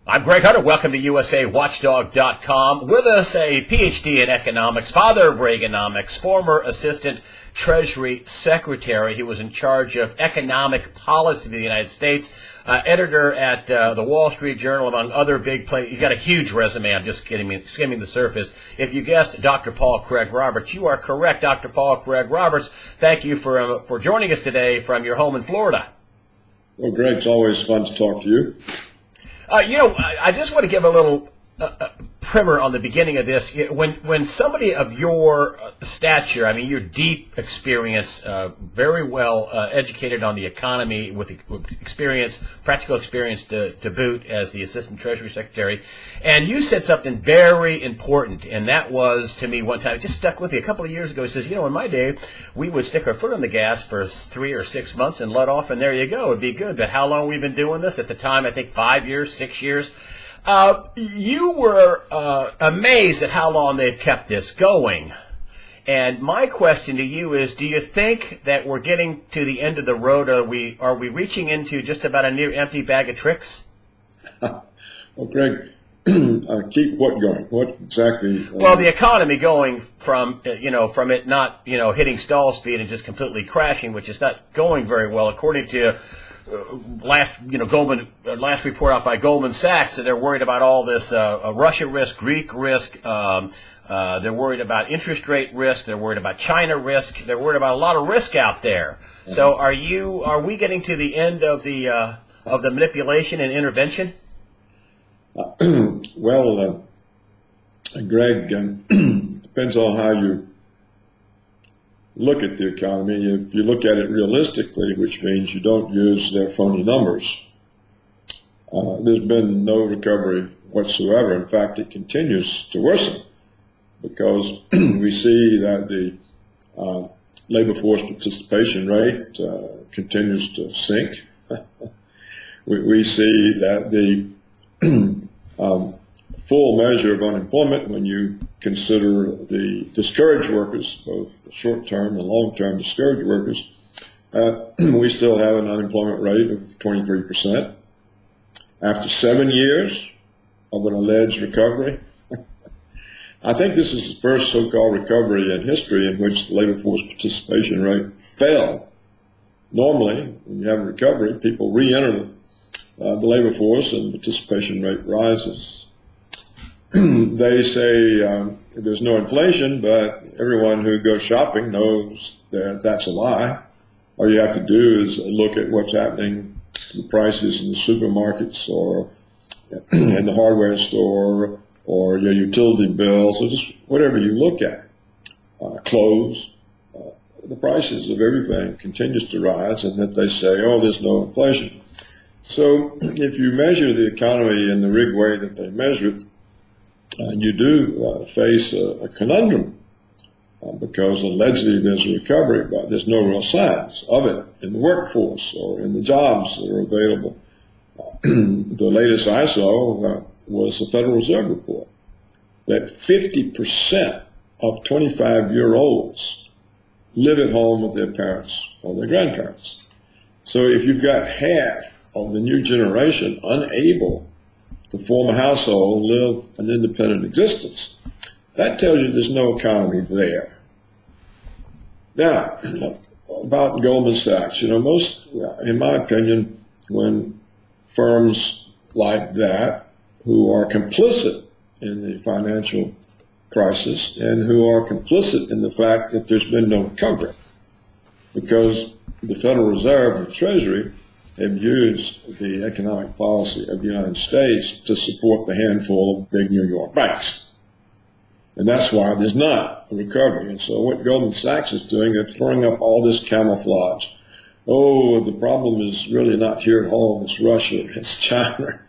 I'm Greg Hunter. Welcome to USAWatchdog.com. With us, a PhD in economics, father of Reaganomics, former Assistant Treasury Secretary. He was in charge of economic policy of the United States, editor at the Wall Street Journal, among other big places. He's got a huge resume. I'm just skimming the surface. If you guessed Dr. Paul Craig Roberts, you are correct. Dr. Paul Craig Roberts, thank you for joining us today from your home in Florida. Well, Greg, it's always fun to talk to you. I just want to give a little primer on the beginning of this. When somebody of your stature, I mean, your deep experience, very well educated on the economy with experience, practical experience to boot as the Assistant Treasury Secretary, and you said something very important, and that was, to me, one time, it just stuck with me a couple of years ago. He says, in my day, we would stick our foot on the gas for 3 or 6 months and let off, and there you go. It'd be good. But how long we've been doing this? At the time, I think 5 years, 6 years. You were amazed at how long they've kept this going. And my question to you is, do you think that we're getting to the end of the road? Are we reaching into just about a near empty bag of tricks? Well, Greg, keep what going? What exactly? Well, the economy going from it not, hitting stall speed and just completely crashing, which is not going very well, according to last report out by Goldman Sachs. That they're worried about all this Russia risk, Greek risk. They're worried about interest rate risk. They're worried about China risk. They're worried about a lot of risk out there. Mm-hmm. So, are we getting to the end of the manipulation and intervention? Well, Greg, depends on how you look at the economy. If you look at it realistically, which means you don't use their phony numbers, there's been no recovery whatsoever. In fact, it continues to worsen because we see that the labor force participation rate continues to sink. We see that the full measure of unemployment, when you consider the discouraged workers, both the short-term and long-term discouraged workers, we still have an unemployment rate of 23%. After 7 years of an alleged recovery, I think this is the first so-called recovery in history in which the labor force participation rate fell. Normally, when you have a recovery, people re-enter the labor force and the participation rate rises. They say there's no inflation, but everyone who goes shopping knows that that's a lie. All you have to do is look at what's happening to the prices in the supermarkets or in the hardware store or your utility bills, or just whatever you look at. Clothes, the prices of everything continues to rise, and that they say, there's no inflation. So if you measure the economy in the rigged way that they measure it, you do face a conundrum because allegedly there's a recovery, but there's no real signs of it in the workforce or in the jobs that are available. The latest I saw was the Federal Reserve report that 50% of 25-year-olds live at home with their parents or their grandparents. So if you've got half of the new generation unable to form a household, live an independent existence, that tells you there's no economy there. Now, about Goldman Sachs, most, in my opinion, when firms like that, who are complicit in the financial crisis and who are complicit in the fact that there's been no recovery, because the Federal Reserve and the Treasury have used the economic policy of the United States to support the handful of big New York banks. And that's why there's not a recovery. And so what Goldman Sachs is doing, they're throwing up all this camouflage. The problem is really not here at home, it's Russia, it's China,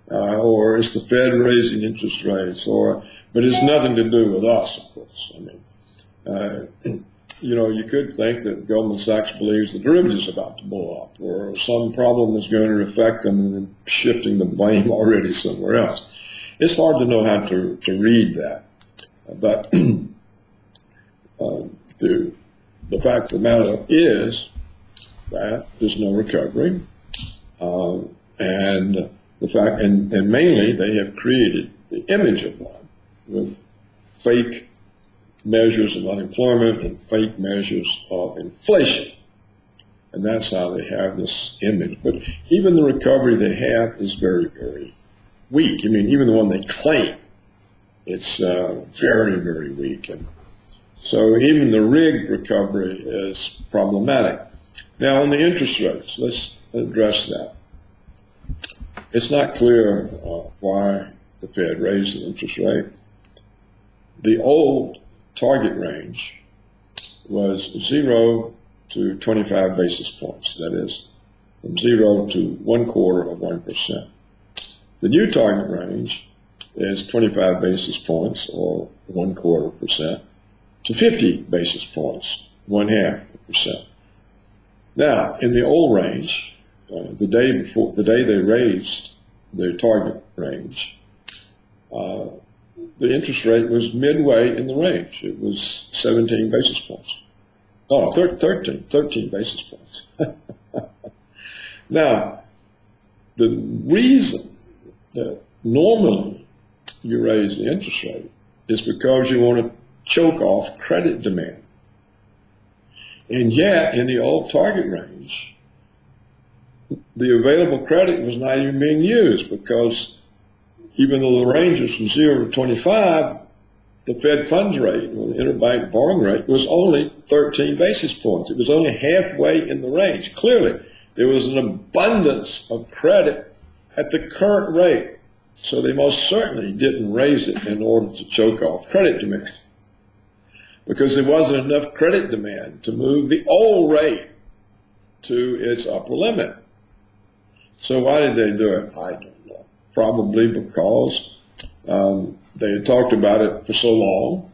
or it's the Fed raising interest rates, but it's nothing to do with us, of course. You could think that Goldman Sachs believes the derivatives are about to blow up, or some problem is going to affect them and then shifting the blame already somewhere else. It's hard to know how to read that. But the fact of the matter is that there's no recovery, and the fact, and mainly they have created the image of one with fake measures of unemployment and fake measures of inflation. And that's how they have this image. But even the recovery they have is very, very weak. I mean, even the one they claim, it's very, very weak. And so even the rigged recovery is problematic. Now, on the interest rates, let's address that. It's not clear why the Fed raised the interest rate. The old target range was 0 to 25 basis points. That is, from 0 to 1/4%. The new target range is 25 basis points, or 1/4%, to 50 basis points, 1/2%. Now, in the old range, the day they raised their target range, the interest rate was midway in the range. It was 17 basis points. Oh, 13 basis points. Now, the reason that normally you raise the interest rate is because you want to choke off credit demand. And yet, in the old target range, the available credit was not even being used, because even though the range was from 0 to 25, the Fed funds rate, or the interbank borrowing rate, was only 13 basis points. It was only halfway in the range. Clearly, there was an abundance of credit at the current rate, so they most certainly didn't raise it in order to choke off credit demand, because there wasn't enough credit demand to move the old rate to its upper limit. So why did they do it? I don't know. Probably because they had talked about it for so long,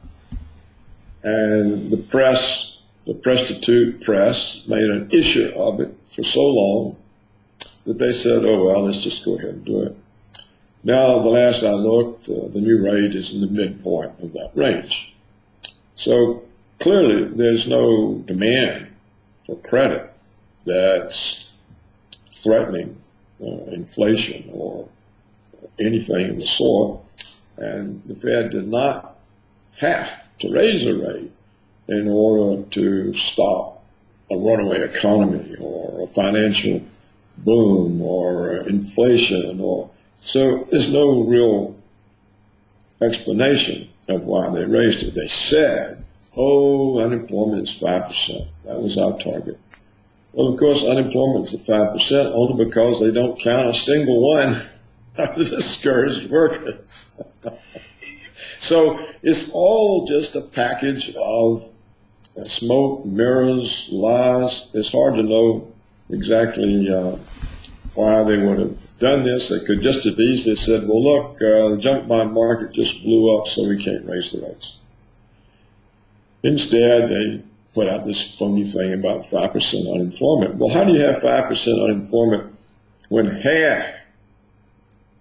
and the press, the prostitute press, made an issue of it for so long that they said, oh, well, let's just go ahead and do it. Now, the last I looked, the new rate is in the midpoint of that range. So clearly, there's no demand for credit that's threatening inflation or anything of the sort. And the Fed did not have to raise the rate in order to stop a runaway economy or a financial boom or inflation. So there's no real explanation of why they raised it. They said, oh, unemployment is 5%. That was our target. Well, of course, unemployment is at 5% only because they don't count a single one of the discouraged workers. So it's all just a package of smoke, mirrors, lies. It's hard to know exactly why they would have done this. They could just have easily said, well, look, the junk bond market just blew up, so we can't raise the rates. Instead, they put out this phony thing about 5% unemployment. Well, how do you have 5% unemployment when half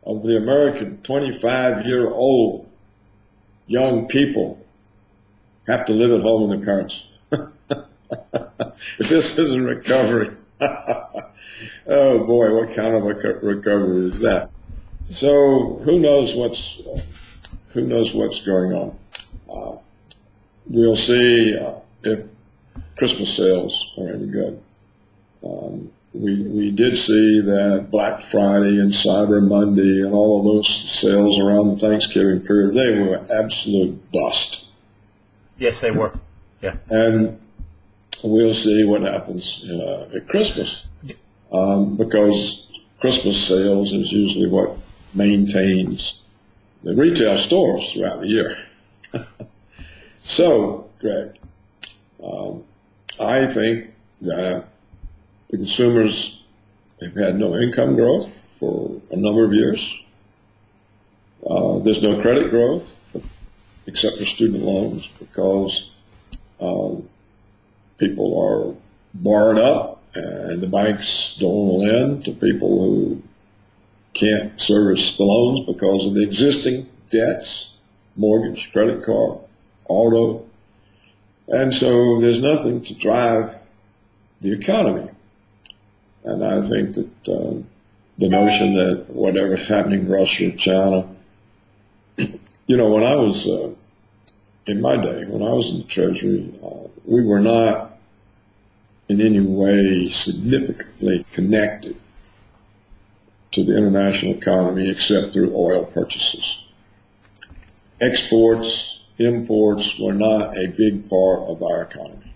of the American 25-year-old young people have to live at home with their parents? If this isn't recovery, oh boy, what kind of a recovery is that? So who knows what's going on? We'll see if Christmas sales are any good. We did see that Black Friday and Cyber Monday and all of those sales around the Thanksgiving period, they were absolute bust. Yes, they were. Yeah. And we'll see what happens at Christmas, because Christmas sales is usually what maintains the retail stores throughout the year. So, Greg, I think that the consumers have had no income growth for a number of years. There's no credit growth except for student loans, because people are borrowed up and the banks don't lend to people who can't service the loans because of the existing debts, mortgage, credit card, auto. And so there's nothing to drive the economy. And I think that the notion that whatever's happening in Russia or China, when I was in my day, when I was in the Treasury, we were not in any way significantly connected to the international economy except through oil purchases. Exports, imports were not a big part of our economy.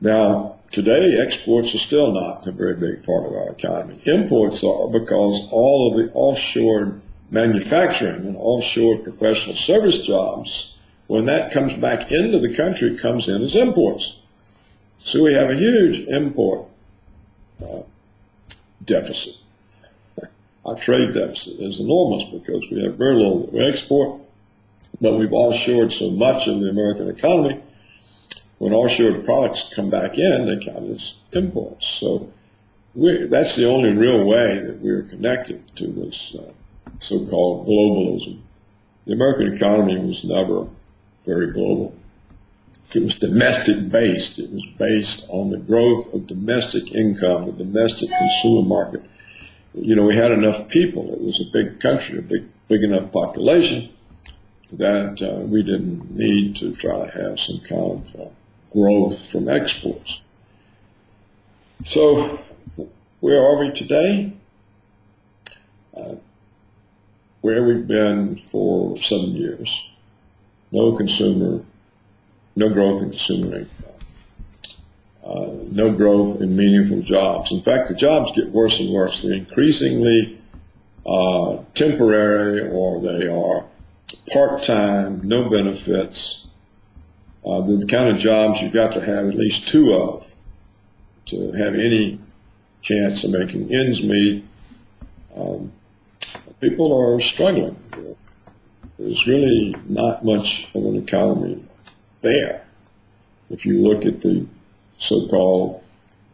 Now, today, exports are still not a very big part of our economy. Imports are, because all of the offshore manufacturing and offshore professional service jobs, when that comes back into the country, comes in as imports. So we have a huge import deficit. Our trade deficit is enormous because we have very little that we export, but we've offshored so much of the American economy. When offshore products come back in, they count as imports. So that's the only real way that we're connected to this so-called globalism. The American economy was never very global. It was domestic-based. It was based on the growth of domestic income, the domestic consumer market. We had enough people. It was a big country, a big enough population that we didn't need to try to have some kind of growth from exports. So where are we today? Where we've been for 7 years. No growth in consumer income. No growth in meaningful jobs. In fact, the jobs get worse and worse. They're increasingly temporary, or they are part-time, no benefits. The kind of jobs you've got to have at least two of to have any chance of making ends meet. People are struggling. There's really not much of an economy there. If you look at the so-called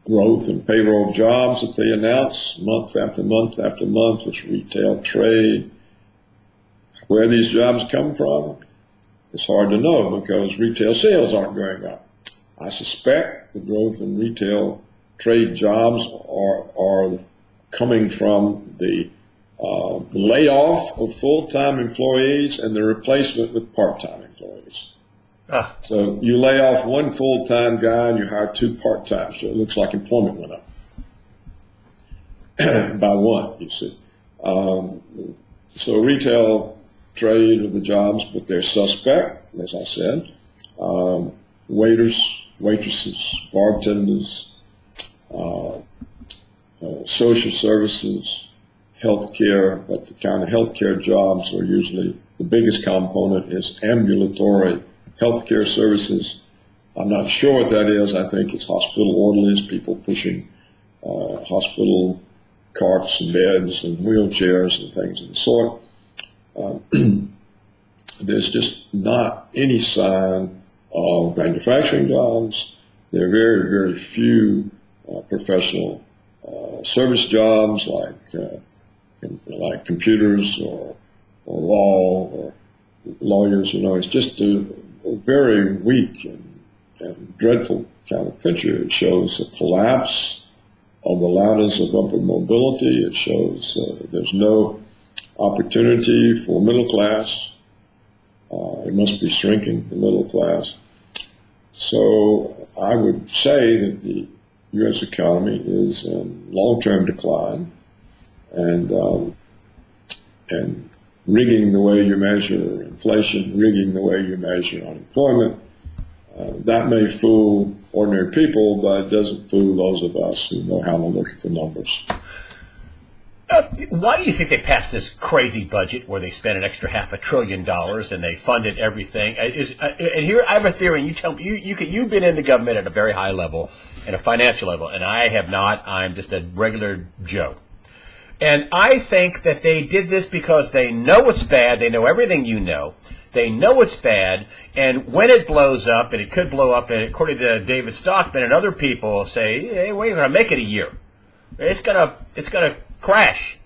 growth in payroll jobs that they announce month after month after month, with retail, trade, where these jobs come from, it's hard to know because retail sales aren't going up. I suspect the growth in retail trade jobs are coming from the layoff of full-time employees and the replacement with part-time employees. So you lay off one full-time guy and you hire two part-time, so it looks like employment went up by one, you see. So retail trade are the jobs, but they're suspect, as I said. Waiters, waitresses, bartenders, social services, healthcare, but the kind of healthcare jobs are usually, the biggest component is ambulatory healthcare services. I'm not sure what that is. I think it's hospital orderlies, people pushing hospital carts and beds and wheelchairs and things of the sort. There's just not any sign of manufacturing jobs. There are very, very few professional service jobs like computers or law or lawyers. It's just a very weak and dreadful kind of picture. It shows a collapse of the ladders of upward mobility. It shows there's no opportunity for middle class. It must be shrinking, the middle class. So I would say that the U.S. economy is in long-term decline, and rigging the way you measure inflation, rigging the way you measure unemployment, that may fool ordinary people, but it doesn't fool those of us who know how to look at the numbers. Why do you think they passed this crazy budget where they spent an extra $500 billion and they funded everything? And here I have a theory, and you tell me, you've been in the government at a very high level, at a financial level, and I have not. I'm just a regular Joe. And I think that they did this because they know it's bad. They know everything you know. They know it's bad, and when it blows up, and it could blow up, and according to David Stockman and other people say, hey, we're going to make it a year. It's gonna crash.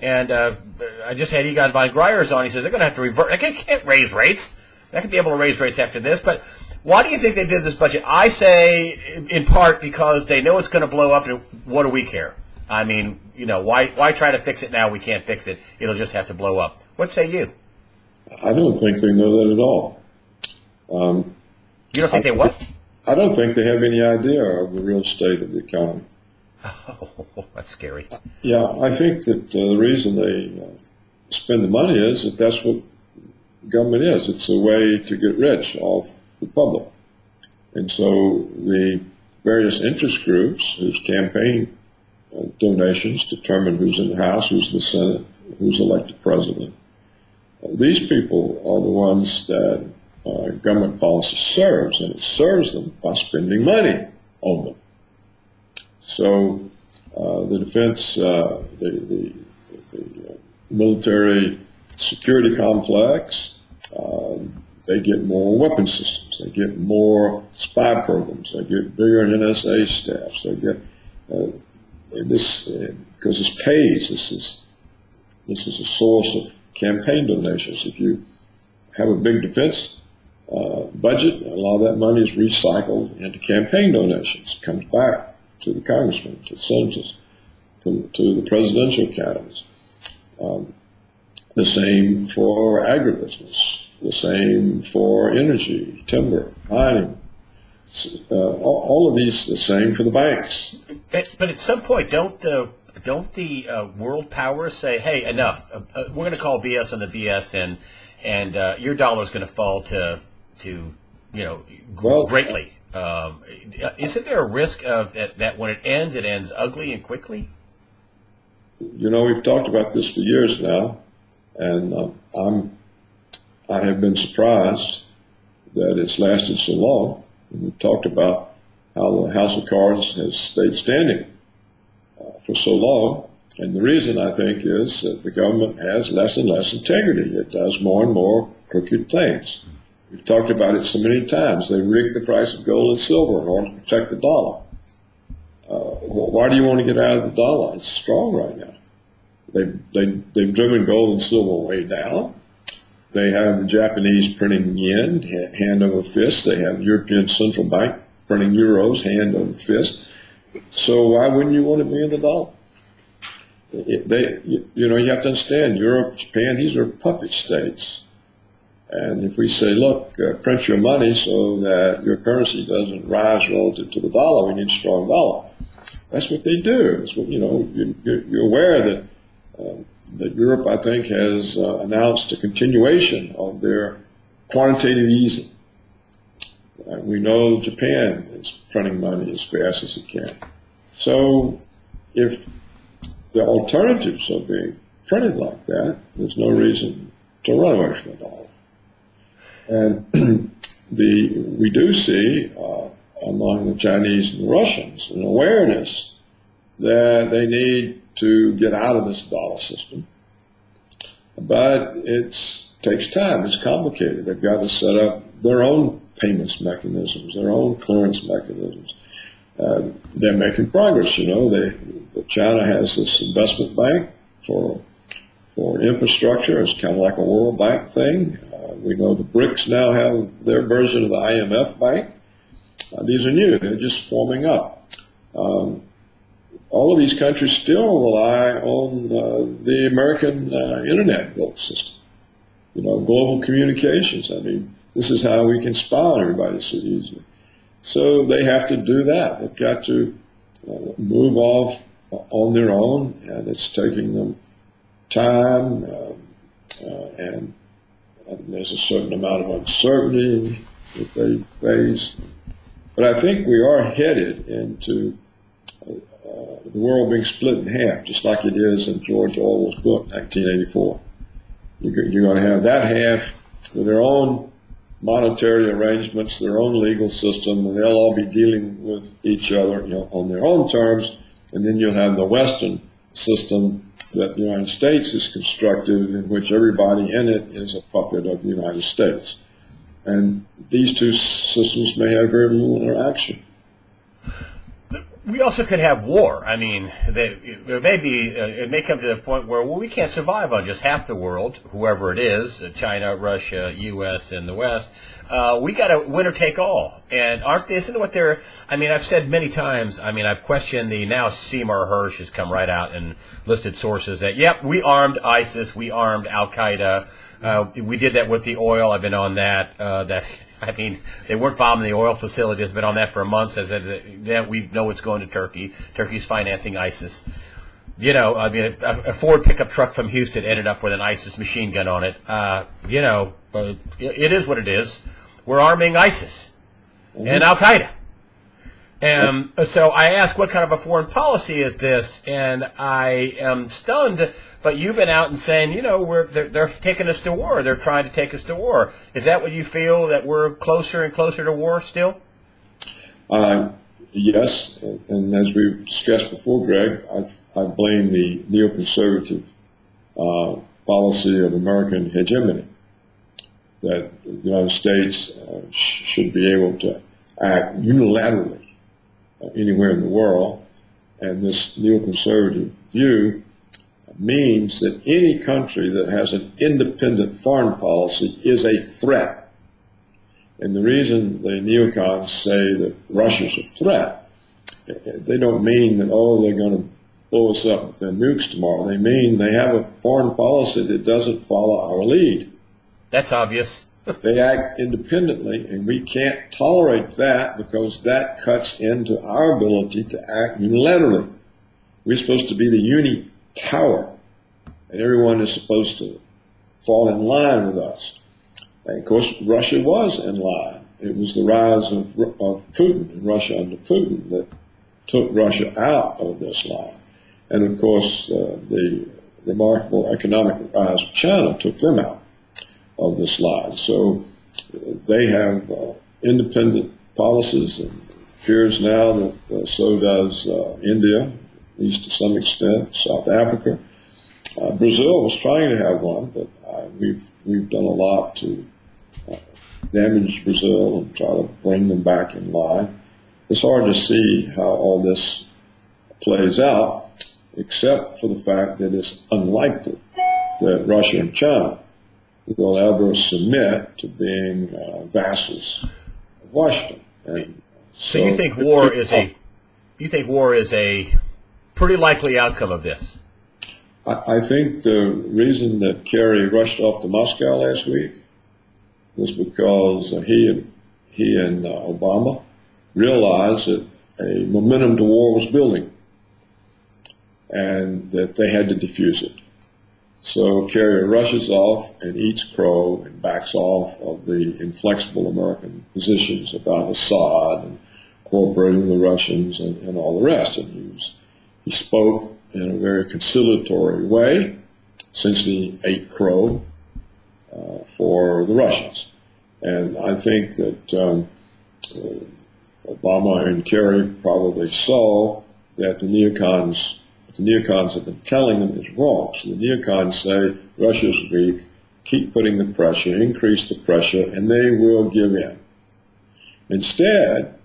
And I just had Egon von Greyer's on. He says they're going to have to revert. They can't raise rates. They could be able to raise rates after this. But why do you think they did this budget? I say in part because they know it's going to blow up, and what do we care? I mean, why try to fix it now? We can't fix it. It'll just have to blow up. What say you? I don't think they know that at all. You don't think they what? I don't think they have any idea of the real state of the economy. Oh, that's scary. Yeah, I think that the reason they spend the money is that that's what government is. It's a way to get rich off the public. And so the various interest groups whose campaign donations determine who's in the House, who's in the Senate, who's elected president. These people are the ones that government policy serves, and it serves them by spending money on them. So the defense, the military security complex, they get more weapon systems, they get more spy programs, they get bigger NSA staffs, they get this because it's pays. This is a source of campaign donations. If you have a big defense budget, a lot of that money is recycled into campaign donations. It comes back to the congressmen, to the senators, to the presidential candidates. The same for agribusiness, the same for energy, timber, mining. All of these, the same for the banks. But at some point, don't the world powers say, "Hey, enough. We're going to call BS on the BS, and your dollar is going to fall to greatly." Isn't there a risk of that when it ends ugly and quickly? We've talked about this for years now, and I have been surprised that it's lasted so long. We've talked about how the House of Cards has stayed standing for so long, and the reason I think is that the government has less and less integrity. It does more and more crooked things. We've talked about it so many times. They rig the price of gold and silver in order to protect the dollar. Why do you want to get out of the dollar? It's strong right now. They've driven gold and silver way down. They have the Japanese printing yen, hand over fist. They have the European Central Bank printing euros, hand over fist. So why wouldn't you want to be in the dollar? You have to understand, Europe, Japan, these are puppet states. And if we say, look, print your money so that your currency doesn't rise relative to the dollar, we need a strong dollar. That's what they do. It's what, you're aware that Europe, I think, has announced a continuation of their quantitative easing. We know Japan is printing money as fast as it can. So if the alternatives are being printed like that, there's no reason to run away from the dollar. And we do see among the Chinese and the Russians an awareness that they need to get out of this dollar system. But it takes time. It's complicated. They've got to set up their own payments mechanisms, their own clearance mechanisms. They're making progress. China has this investment bank for infrastructure. It's kind of like a World Bank thing. We know the BRICS now have their version of the IMF bank. These are new. They're just forming up. All of these countries still rely on the American internet built system. Global communications. I mean, this is how we can spy on everybody so easily. So they have to do that. They've got to move off on their own, and it's taking them time, and there's a certain amount of uncertainty that they face. But I think we are headed into the world being split in half, just like it is in George Orwell's book, 1984. You're going to have that half with their own monetary arrangements, their own legal system, and they'll all be dealing with each other on their own terms. And then you'll have the Western system that the United States has constructed, in which everybody in it is a puppet of the United States. And these two systems may have very little interaction. We also could have war. I mean, it may come to the point where, well, we can't survive on just half the world, whoever it is, China, Russia, U.S., and the West. We got to winner take all. And isn't what they're, I mean, I've said many times, I mean, I've questioned now Seymour Hersh has come right out and listed sources that, yep, we armed ISIS, we armed Al-Qaeda, we did that with the oil, I've been on that, I mean, they weren't bombing the oil facilities. Been on that for months. As that we know it's going to Turkey. Turkey's financing ISIS. You know, I mean, a Ford pickup truck from Houston ended up with an ISIS machine gun on it. You know, it is what it is. We're arming ISIS and Al Qaeda. And so I ask, what kind of a foreign policy is this? And I am stunned. But you've been out and saying, you know, they're taking us to war. They're trying to take us to war. Is that what you feel, that we're closer and closer to war still? Yes, and as we've discussed before, Greg, I blame the neoconservative policy of American hegemony, that the United States should be able to act unilaterally anywhere in the world, and this neoconservative view means that any country that has an independent foreign policy is a threat. And the reason the neocons say that Russia's a threat, they don't mean that, oh, they're going to blow us up with their nukes tomorrow. They mean they have a foreign policy that doesn't follow our lead. That's obvious. They act independently, and we can't tolerate that because that cuts into our ability to act unilaterally. We're supposed to be the uni-power, and everyone is supposed to fall in line with us. And of course, Russia was in line. It was the rise of Putin and Russia under Putin that took Russia out of this line. And of course, the remarkable economic rise of China took them out of this line. So they have independent policies, and it appears now that so does India, at least to some extent, South Africa. Brazil was trying to have one, but we've done a lot to damage Brazil and try to bring them back in line. It's hard to see how all this plays out, except for the fact that it's unlikely that Russia and China will ever submit to being vassals of Washington. And so you think war is a pretty likely outcome of this? I think the reason that Kerry rushed off to Moscow last week was because he and Obama realized that a momentum to war was building and that they had to defuse it. So Kerry rushes off and eats crow and backs off of the inflexible American positions about Assad and cooperating with the Russians and all the rest. And he spoke in a very conciliatory way, essentially ate crow for the Russians. And I think that Obama and Kerry probably saw that the neocons have been telling them is wrong. So the neocons say Russia's weak, keep putting the pressure, increase the pressure, and they will give in. Instead,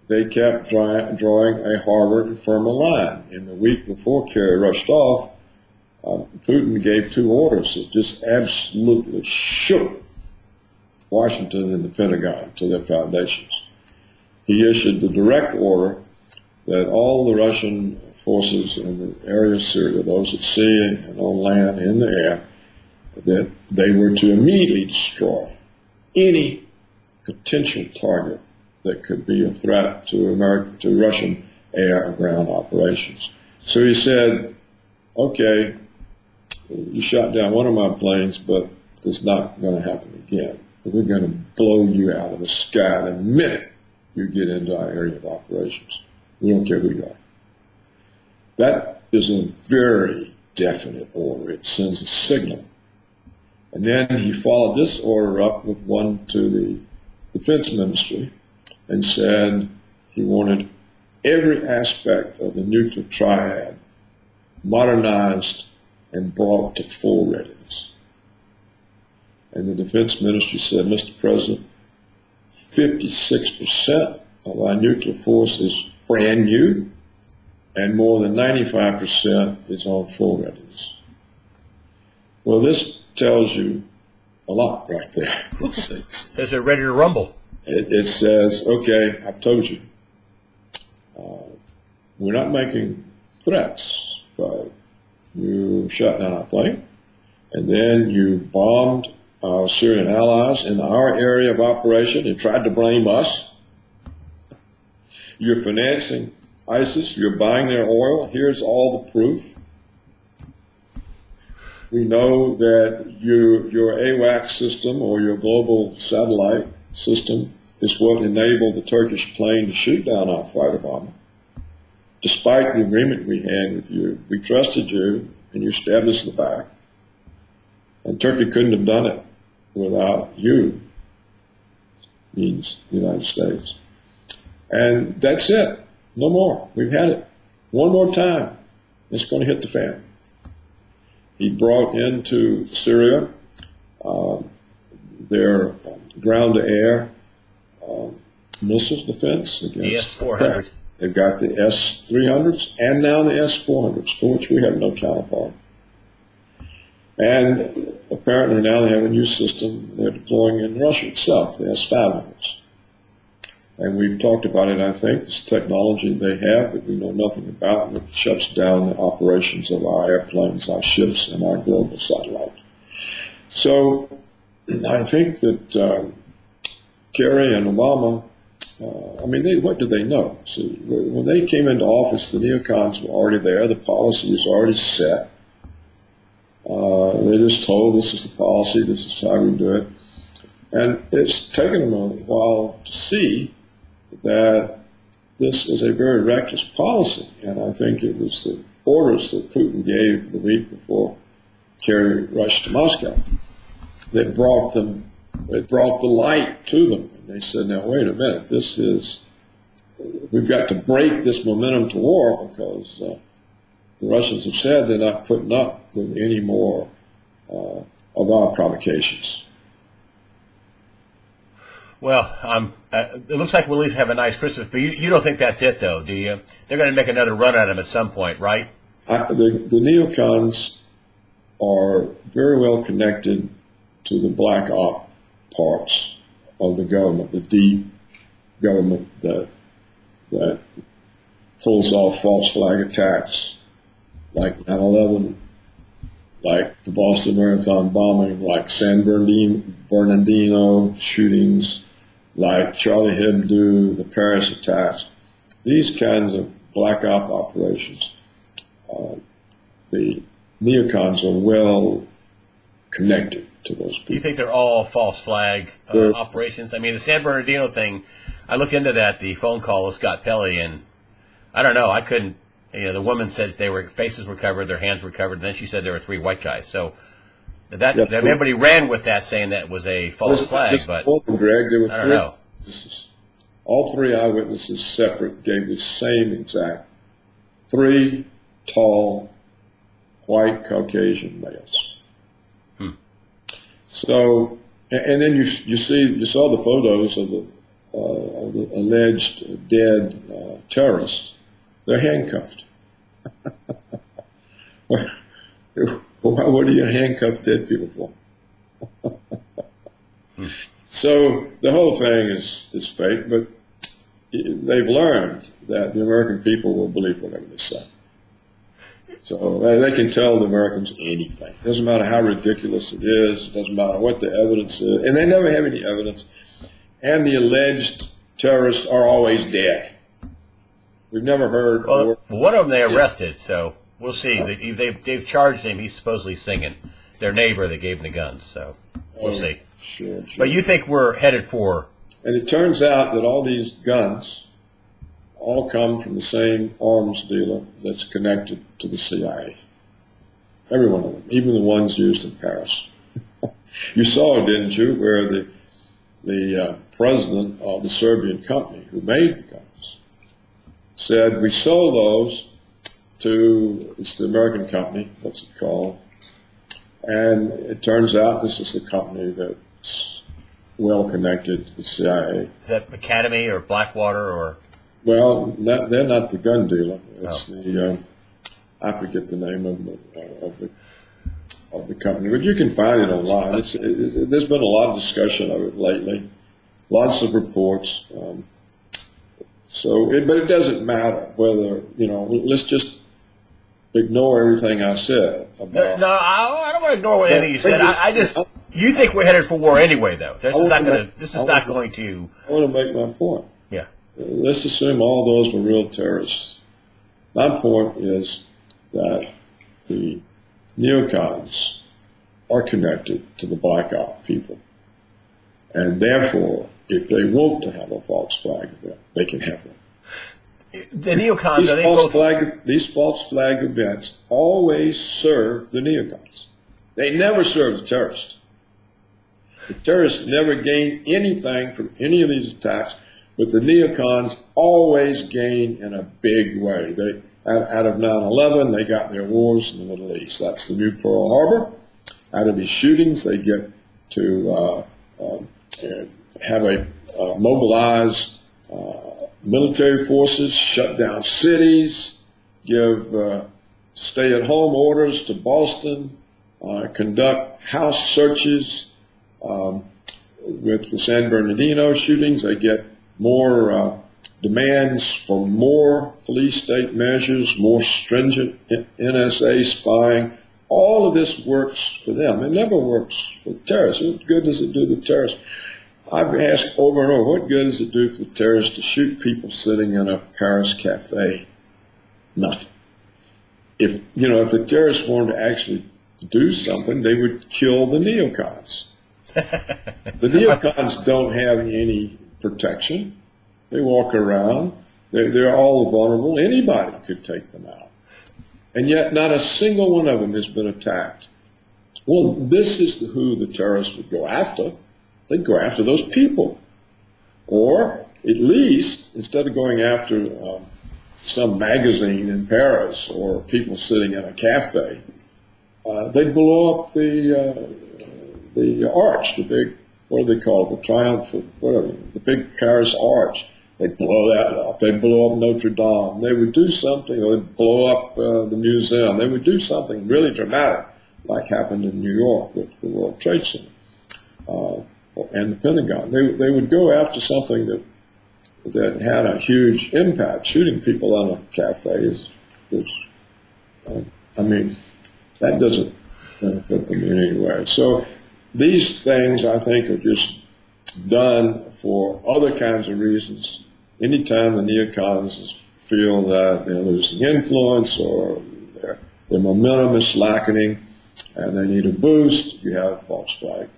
they kept drawing a harder and firmer line. In the week before Kerry rushed off, Putin gave 2 orders that just absolutely shook Washington and the Pentagon to their foundations. He issued the direct order that all the Russian forces in the area of Syria, those at sea and on land and in the air, that they were to immediately destroy any potential target that could be a threat to Russian air and ground operations. So he said, okay, you shot down one of my planes, but it's not going to happen again. We're going to blow you out of the sky the minute you get into our area of operations. We don't care who you are. That is a very definite order. It sends a signal. And then he followed this order up with one to the defense ministry and said he wanted every aspect of the nuclear triad modernized and brought to full readiness. And the defense ministry said, Mr. President, 56% of our nuclear force is brand new, and more than 95% is on full readiness. Well, this tells you a lot right there. Says they're ready to rumble. It says, okay, I've told you. We're not making threats, but you shut down our plane, and then you bombed our Syrian allies in our area of operation and tried to blame us. You're financing ISIS. You're buying their oil. Here's all the proof. We know that your AWACS system or your global satellite system is what enabled the Turkish plane to shoot down our fighter bomber. Despite the agreement we had with you, we trusted you, and you stabbed us in the back. And Turkey couldn't have done it without you, means the United States. And that's it. No more. We've had it. One more time. It's going to hit the fan. He brought into Syria their ground-to-air missile defense against the S-400. They've got the S-300s and now the S-400s, for which we have no counterpart. And apparently now they have a new system they're deploying in Russia itself, the S-500s. And we've talked about it, I think, this technology they have that we know nothing about, and it shuts down the operations of our airplanes, our ships, and our global satellite. So I think that Kerry and Obama, what did they know? See, when they came into office, the neocons were already there. The policy was already set. They just told this is the policy, this is how we do it. And it's taken them a while to see that this is a very reckless policy. And I think it was the orders that Putin gave the week before Kerry rushed to Moscow that brought the light to them. And they said, now wait a minute, we've got to break this momentum to war because the Russians have said they're not putting up with any more of our provocations. Well, it looks like we'll at least have a nice Christmas, but you don't think that's it, though, do you? They're going to make another run at him at some point, right? The neocons are very well connected to the black op parts of the government, the deep government that pulls off false flag attacks like 9/11, like the Boston Marathon bombing, like San Bernardino shootings, like Charlie Hebdo, the Paris attacks. These kinds of black op operations, the neocons are well connected to those people. You think they're all false flag operations? I mean, the San Bernardino thing, I looked into that, the phone call with Scott Pelley, and I don't know, I couldn't. The woman said faces were covered, their hands were covered, and then she said there were 3 white guys. So everybody ran with that, saying that was a false flag. But Greg, there were I don't know. All 3 eyewitnesses separate gave the same exact 3 tall, white Caucasian males. So, and then you saw the photos of the alleged dead terrorists. They're handcuffed. What do you handcuff dead people for? So the whole thing is fake, but they've learned that the American people will believe whatever they say. So they can tell the Americans anything. It doesn't matter how ridiculous it is. It doesn't matter what the evidence is. And they never have any evidence. And the alleged terrorists are always dead. We've never heard. Well, one of them they arrested, so we'll see. They've charged him. He's supposedly singing. Their neighbor that gave him the guns, so we'll see. Sure. But you think we're headed for? And it turns out that all these guns all come from the same arms dealer that's connected to the CIA. Every one of them, even the ones used in Paris. You saw, didn't you, where the president of the Serbian company who made the guns said, we sold those to, it's the American company, what's it called? And it turns out this is the company that's well connected to the CIA. Is that Academy or Blackwater or? Well, they're not the gun dealer. It's the I forget the name of the company, but you can find it online. There's been a lot of discussion of it lately, lots of reports. But it doesn't matter whether Let's just ignore everything I said about. No, I don't want to ignore anything you said. I just you think we're headed for war anyway, though. This is not going to. I want to make my point. Yeah. Let's assume all those were real terrorists. My point is that the neocons are connected to the Black Op people. And therefore, if they want to have a false flag event, they can have one. The neocons, these false flag events always serve the neocons. They never serve the terrorists. The terrorists never gain anything from any of these attacks, but the neocons always gain in a big way. Out of 9/11, they got their wars in the Middle East. That's the new Pearl Harbor. Out of these shootings, they get to have a mobilize military forces, shut down cities, give stay-at-home orders to Boston, conduct house searches. With the San Bernardino shootings, they get more demands for more police state measures, more stringent NSA spying. All of this works for them. It never works for the terrorists. What good does it do to the terrorists? I've asked over and over, what good does it do for the terrorists to shoot people sitting in a Paris cafe? Nothing. If the terrorists wanted to actually do something, they would kill the neocons. The neocons don't have any protection. They walk around. They're all vulnerable. Anybody could take them out. And yet not a single one of them has been attacked. Well, this is who the terrorists would go after. They'd go after those people. Or, at least, instead of going after some magazine in Paris or people sitting in a cafe, they'd blow up the arch, the big, what do they call it, the triumphal, whatever, the big Paris arch. They'd blow that up. They'd blow up Notre Dame. They would do something, or they'd blow up the museum. They would do something really dramatic, like happened in New York with the World Trade Center and the Pentagon. They would go after something that had a huge impact. Shooting people in a cafe is that doesn't benefit them in any way. So these things, I think, are just done for other kinds of reasons. Anytime the neocons feel that they're losing influence or their momentum is slackening and they need a boost, you have false flag.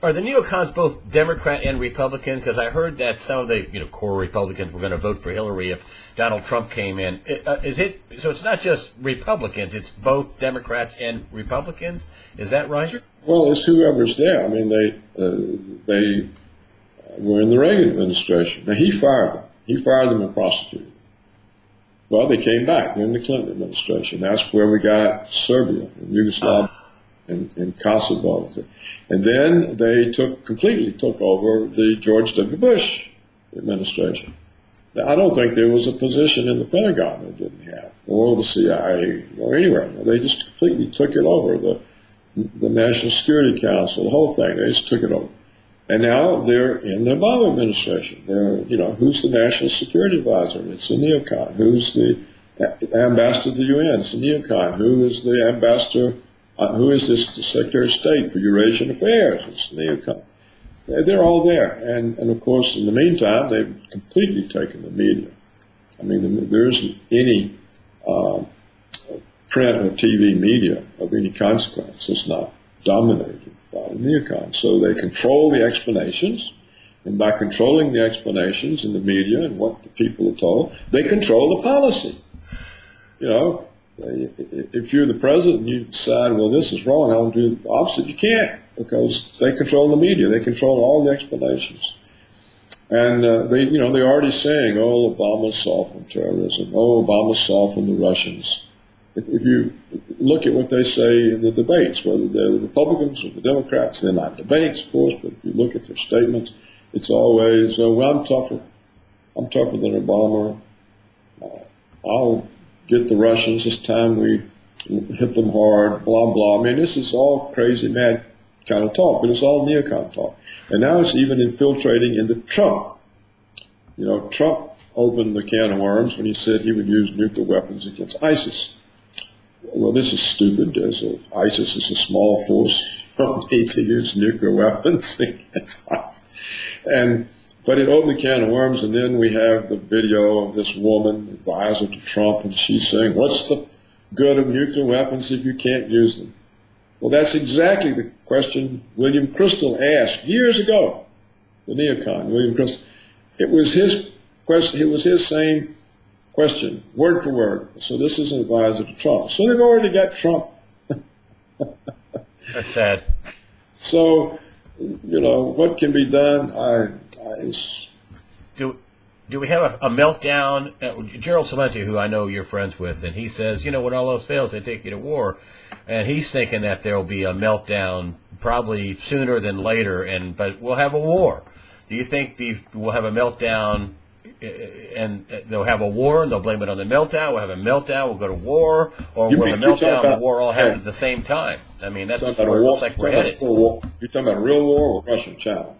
Are the neocons both Democrat and Republican? Because I heard that some of the core Republicans were going to vote for Hillary if Donald Trump came in. So it's not just Republicans; it's both Democrats and Republicans. Is that right? Well, it's whoever's there. I mean, they were in the Reagan administration. Now he fired them. He fired them and prosecuted them. Well, they came back in the Clinton administration. That's where we got Serbia and Yugoslavia. In Kosovo. And then they completely took over the George W. Bush administration. Now, I don't think there was a position in the Pentagon they didn't have, or the CIA, or anywhere. They just completely took it over, the National Security Council, the whole thing. They just took it over. And now they're in the Obama administration. Who's the National Security Advisor? It's a neocon. Who's the ambassador to the UN? It's a neocon. Who is the ambassador? Who is this? The Secretary of State for Eurasian Affairs. It's neocon. They're all there. And of course, in the meantime, they've completely taken the media. I mean, there isn't any print or TV media of any consequence. It's not dominated by the neocons. So they control the explanations. And by controlling the explanations in the media and what the people are told, they control the policy. If you're the president and you decide, well, this is wrong, I'll do the opposite, you can't, because they control the media. They control all the explanations. And they're already saying, oh, Obama softened terrorism. Oh, Obama softened the Russians. If you look at what they say in the debates, whether they're the Republicans or the Democrats, they're not debates, of course, but if you look at their statements, it's always, well, I'm tougher. I'm tougher than Obama. I'll get the Russians this time. We hit them hard, blah, blah. I mean, this is all crazy, mad kind of talk, but it's all neocon talk. And now it's even infiltrating into Trump. You know, Trump opened the can of worms when he said he would use nuclear weapons against ISIS. Well, this is stupid. ISIS is a small force. You don't need to use nuclear weapons against ISIS. But it opened the can of worms, and then we have the video of this woman, advisor to Trump, and she's saying, what's the good of nuclear weapons if you can't use them? Well, that's exactly the question William Crystal asked years ago, the neocon, William Crystal. It was his question. It was his same question, word for word. So this is an advisor to Trump. So they've already got Trump. That's sad. So, you know, what can be done? Do we have a meltdown? Gerald Celente, who I know you're friends with, and he says, you know, when all else fails, they take you to war. And he's thinking that there will be a meltdown probably sooner than later, but we'll have a war. Do you think we'll have a meltdown and they'll have a war and they'll blame it on the meltdown? We'll have a meltdown, we'll go to war, or will the meltdown and the war all happen at the same time? I mean, that's where it looks like we're headed. You're talking about a real war or Russian China?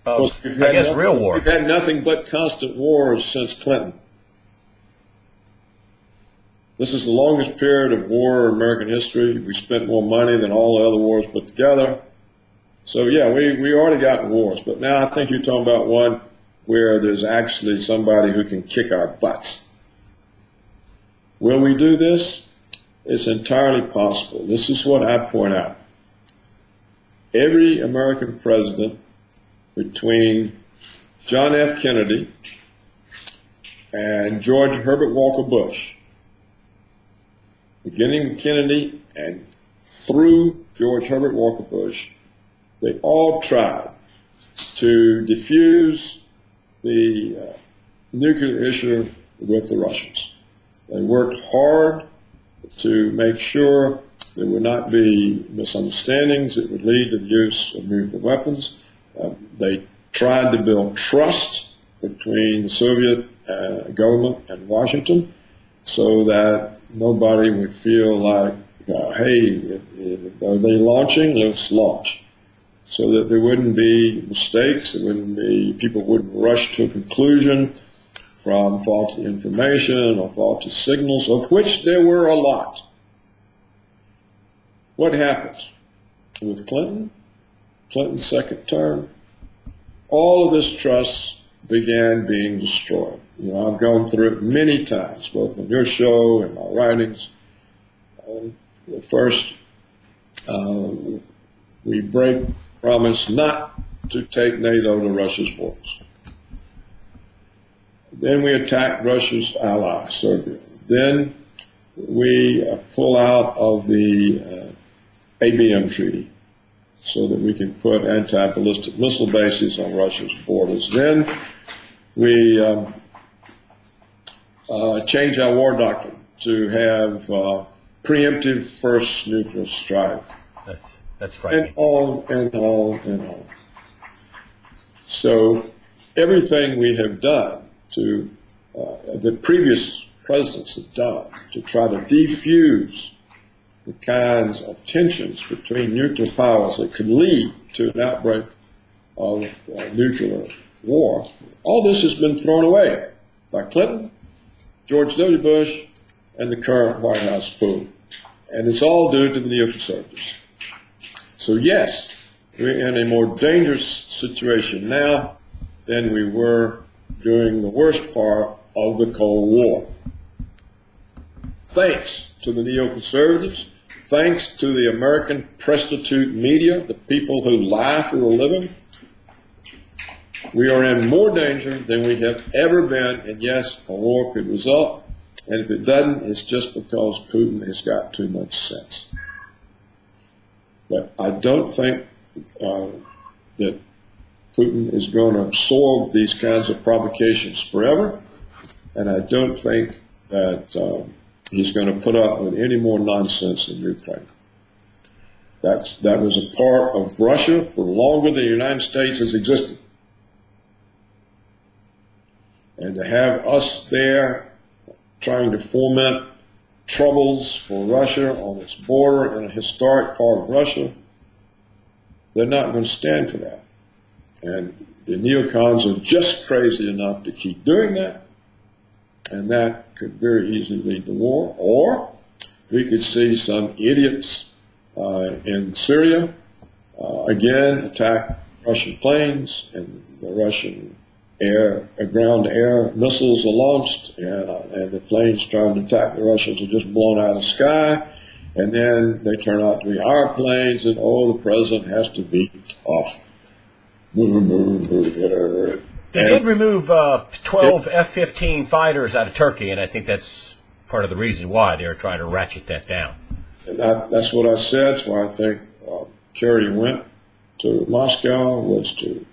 I guess real war. We've had nothing but constant wars since Clinton. This is the longest period of war in American history. We spent more money than all the other wars put together. So, yeah, we already got wars. But now I think you're talking about one where there's actually somebody who can kick our butts. Will we do this? It's entirely possible. This is what I point out. Every American president between John F. Kennedy and George Herbert Walker Bush, beginning with Kennedy and through George Herbert Walker Bush, they all tried to defuse the nuclear issue with the Russians. They worked hard to make sure there would not be misunderstandings that would lead to the use of nuclear weapons. They tried to build trust between the Soviet government and Washington so that nobody would feel like, hey, are they launching? Let's launch. So that there wouldn't be mistakes, people wouldn't rush to a conclusion from faulty information or faulty signals, of which there were a lot. What happened with Clinton? Clinton's second term, all of this trust began being destroyed. You know, I've gone through it many times, both on your show and my writings. First, we promise not to take NATO to Russia's borders. Then we attack Russia's ally, Serbia. Then we pull out of the ABM treaty so that we can put anti-ballistic missile bases on Russia's borders. Then we change our war doctrine to have preemptive first nuclear strike. That's frightening. And on. So everything we have done to the previous presidents have done to try to defuse the kinds of tensions between nuclear powers that could lead to an outbreak of nuclear war, all this has been thrown away by Clinton, George W. Bush, and the current White House fool. And it's all due to the neoconservatives. So yes, we're in a more dangerous situation now than we were during the worst part of the Cold War. Thanks to the neoconservatives, thanks to the American prostitute media, the people who lie for a living, we are in more danger than we have ever been, and yes, a war could result, and if it doesn't, it's just because Putin has got too much sense. But I don't think that Putin is going to absorb these kinds of provocations forever, and I don't think that he's going to put up with any more nonsense in Ukraine. That was a part of Russia for longer than the United States has existed. And to have us there trying to foment troubles for Russia on its border in a historic part of Russia, they're not going to stand for that. And the neocons are just crazy enough to keep doing that, and that could very easily lead to war. Or we could see some idiots in Syria again attack Russian planes, and the Russian ground-air missiles are launched, and the planes trying to attack the Russians are just blown out of the sky, and then they turn out to be our planes, and the president has to be tough. They did remove 12 F-15 fighters out of Turkey, and I think that's part of the reason why they were trying to ratchet that down. And that's what I said. That's why I think Kerry went to Moscow, was to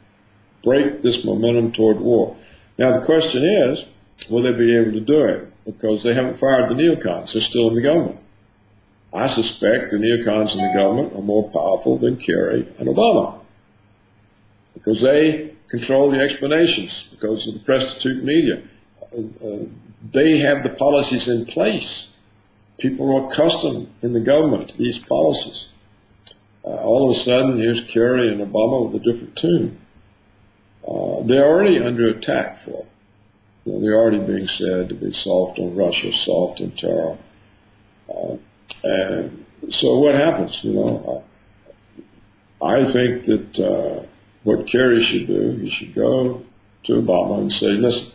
break this momentum toward war. Now the question is, will they be able to do it? Because they haven't fired the neocons. They're still in the government. I suspect the neocons in the government are more powerful than Kerry and Obama, because they control the explanations because of the prostitute media. They have the policies in place. People are accustomed in the government to these policies. All of a sudden, here's Kerry and Obama with a different tune. They're already under attack for it. They're already being said to be soft on Russia, soft on terror. And so what happens? I think that what Kerry should do, he should go to Obama and say, listen,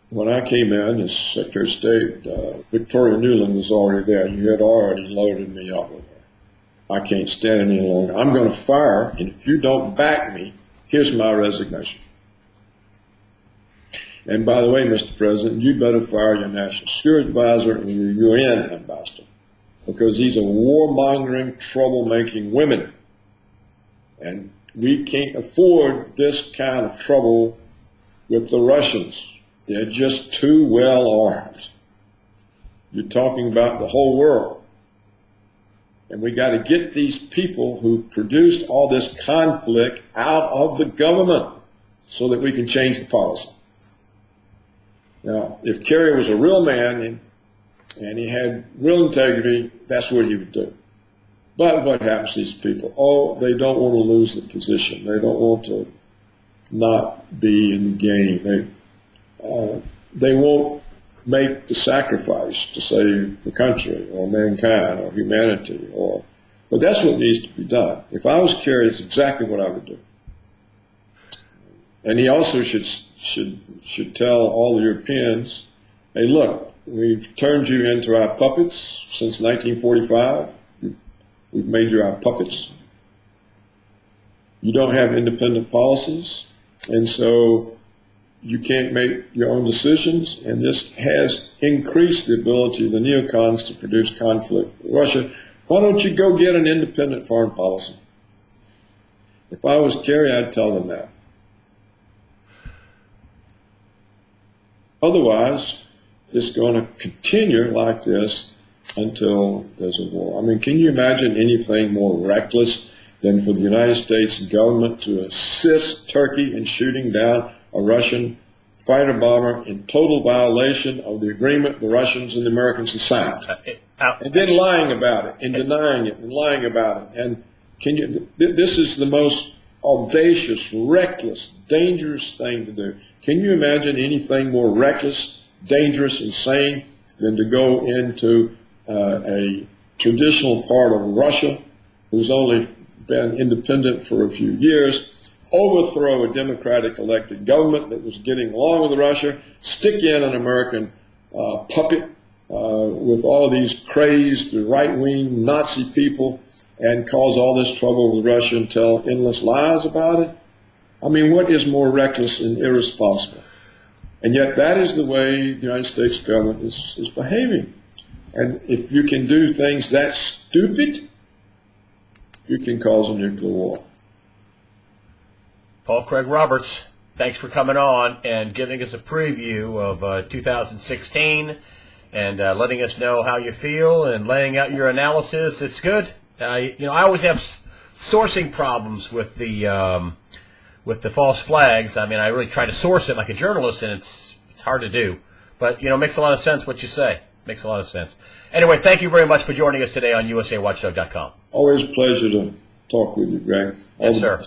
when I came in as Secretary of State, Victoria Nuland was already there. You had already loaded me up with her. I can't stand any longer. I'm going to fire, and if you don't back me, here's my resignation. And by the way, Mr. President, you better fire your National Security Advisor and your UN ambassador, because these are warmongering, troublemaking women. And we can't afford this kind of trouble with the Russians. They're just too well armed. You're talking about the whole world. And we got to get these people who produced all this conflict out of the government so that we can change the policy. Now, if Kerry was a real man and he had real integrity, that's what he would do. But what happens to these people? They don't want to lose the position. They don't want to not be in the game. They won't make the sacrifice to save the country or mankind or humanity. But that's what needs to be done. If I was Kerry, it's exactly what I would do. And he also should tell all the Europeans, hey, look, we've turned you into our puppets since 1945. We've made you our puppets. You don't have independent policies, and so you can't make your own decisions, and this has increased the ability of the neocons to produce conflict with Russia. Why don't you go get an independent foreign policy? If I was Kerry, I'd tell them that. Otherwise, it's going to continue like this until there's a war. I mean, can you imagine anything more reckless than for the United States government to assist Turkey in shooting down a Russian fighter bomber in total violation of the agreement the Russians and the Americans had signed, and then lying about it and denying it and lying about it? And this is the most audacious, reckless, dangerous thing to do. Can you imagine anything more reckless, dangerous, insane than to go into a traditional part of Russia, who's only been independent for a few years, overthrow a democratic elected government that was getting along with Russia, stick in an American puppet with all these crazed right-wing Nazi people, and cause all this trouble with Russia and tell endless lies about it? I mean, what is more reckless and irresponsible? And yet that is the way the United States government is behaving. And if you can do things that stupid, you can cause a nuclear war. Paul Craig Roberts, thanks for coming on and giving us a preview of 2016 and letting us know how you feel and laying out your analysis. It's good. I always have sourcing problems with the with the false flags. I mean, I really try to source it like a journalist, and it's hard to do. But, it makes a lot of sense what you say. Makes a lot of sense. Anyway, thank you very much for joining us today on USAWatchdog.com. Always a pleasure to talk with you, Greg. Yes, sir.